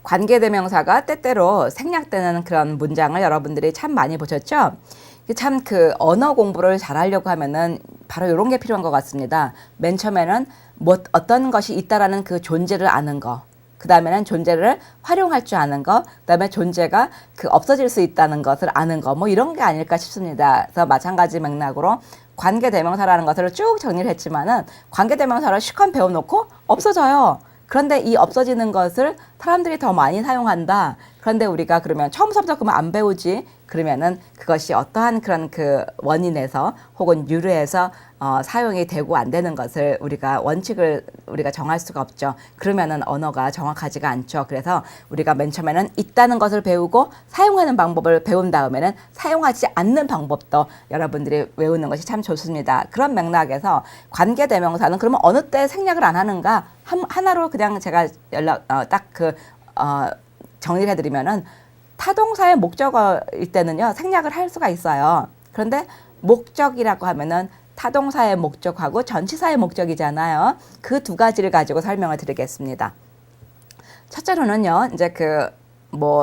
관계대명사가 때때로 생략되는 그런 문장을 여러분들이 참 많이 보셨죠? 참 그 언어 공부를 잘하려고 하면은 바로 이런 게 필요한 것 같습니다. 맨 처음에는 어떤 것이 있다라는 그 존재를 아는 거. 그 다음에는 존재를 활용할 줄 아는 거, 그 다음에 존재가 그 없어질 수 있다는 것을 아는 거, 뭐 이런 게 아닐까 싶습니다. 그래서 마찬가지 맥락으로 관계대명사라는 것을 쭉 정리를 했지만은 관계대명사를 시컷 배워놓고 없어져요. 그런데 이 없어지는 것을 사람들이 더 많이 사용한다. 그런데 우리가 그러면 처음부터 그러면 안 배우지? 그러면은 그것이 어떠한 그런 그 원인에서 혹은 유래에서 사용이 되고 안 되는 것을 우리가 원칙을 우리가 정할 수가 없죠. 그러면은 언어가 정확하지가 않죠. 그래서 우리가 맨 처음에는 있다는 것을 배우고 사용하는 방법을 배운 다음에는 사용하지 않는 방법도 여러분들이 외우는 것이 참 좋습니다. 그런 맥락에서 관계대명사는 그러면 어느 때 생략을 안 하는가? 하나로 그냥 제가 정리를 해드리면은 타동사의 목적어일 때는요, 생략을 할 수가 있어요. 그런데 목적이라고 하면은 타동사의 목적하고 전치사의 목적이잖아요. 그 두 가지를 가지고 설명을 드리겠습니다. 첫째로는요, 이제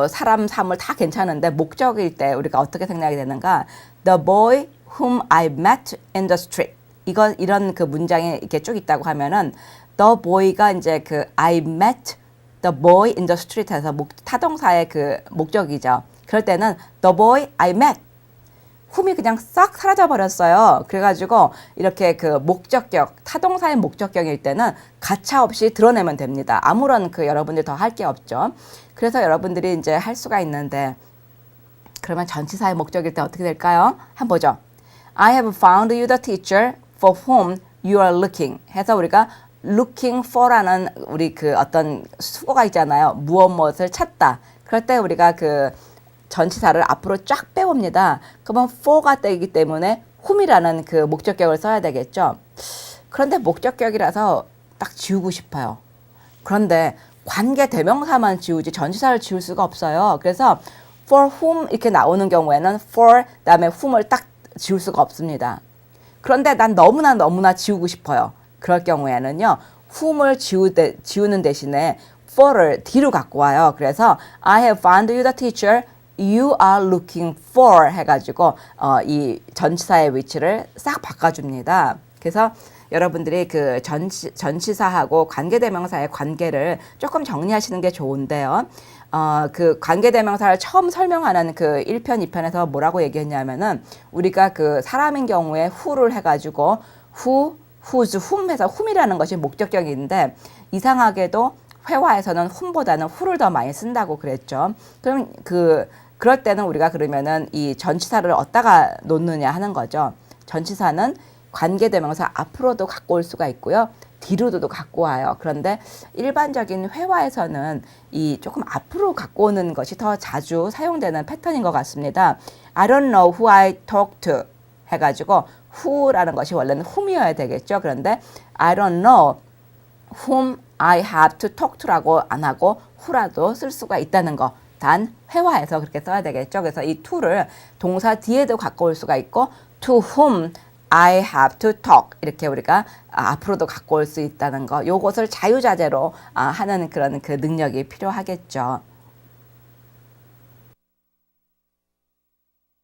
사람, 사물 다 괜찮은데 목적일 때 우리가 어떻게 생략이 되는가? The boy whom I met in the street. 이런 그 문장이 이렇게 쭉 있다고 하면은 the boy가 이제 I met the boy in the street에서 타동사의 그 목적이죠. 그럴 때는 the boy I met whom이 그냥 싹 사라져 버렸어요. 그래가지고 이렇게 그 목적격, 타동사의 목적격일 때는 가차 없이 드러내면 됩니다. 아무런 여러분들이 더 할 게 없죠. 그래서 여러분들이 이제 할 수가 있는데, 그러면 전치사의 목적일 때 어떻게 될까요? 한번 보죠. I have found you the teacher for whom you are looking 해서 우리가 looking for라는 우리 어떤 수거가 있잖아요. 무엇을 찾다. 그럴 때 우리가 전치사를 앞으로 쫙 빼옵니다. 그러면 for가 되기 때문에 whom이라는 목적격을 써야 되겠죠. 그런데 목적격이라서 딱 지우고 싶어요. 그런데 관계 대명사만 지우지 전치사를 지울 수가 없어요. 그래서 for whom 이렇게 나오는 경우에는 for 다음에 whom을 딱 지울 수가 없습니다. 그런데 난 너무나 지우고 싶어요. 그럴 경우에는요, whom을 지우는 대신에 for를 뒤로 갖고 와요. 그래서 I have found you the teacher you are looking for 해가지고 이 전치사의 위치를 싹 바꿔줍니다. 그래서 여러분들이 전치사하고 관계대명사의 관계를 조금 정리하시는 게 좋은데요. 관계대명사를 처음 설명하는 1편, 2편에서 뭐라고 얘기했냐면은 우리가 사람인 경우에 who를 해가지고 whose, whom 해서 whom이라는 것이 목적격인데 이상하게도 회화에서는 whom보다는 who를 더 많이 쓴다고 그랬죠. 그럼 그럴 때는 우리가 그러면은 이 전치사를 어디다가 놓느냐 하는 거죠. 전치사는 관계대명사 앞으로도 갖고 올 수가 있고요. 뒤로도 갖고 와요. 그런데 일반적인 회화에서는 이 조금 앞으로 갖고 오는 것이 더 자주 사용되는 패턴인 것 같습니다. I don't know who I talk to 해가지고 who라는 것이 원래는 whom이어야 되겠죠. 그런데 I don't know whom I have to talk to라고 안 하고 who라도 쓸 수가 있다는 거. 단 회화에서 그렇게 써야 되겠죠. 그래서 이 to를 동사 뒤에도 갖고 올 수가 있고 to whom I have to talk 이렇게 우리가 앞으로도 갖고 올 수 있다는 거. 요것을 자유자재로 하는 그런 능력이 필요하겠죠.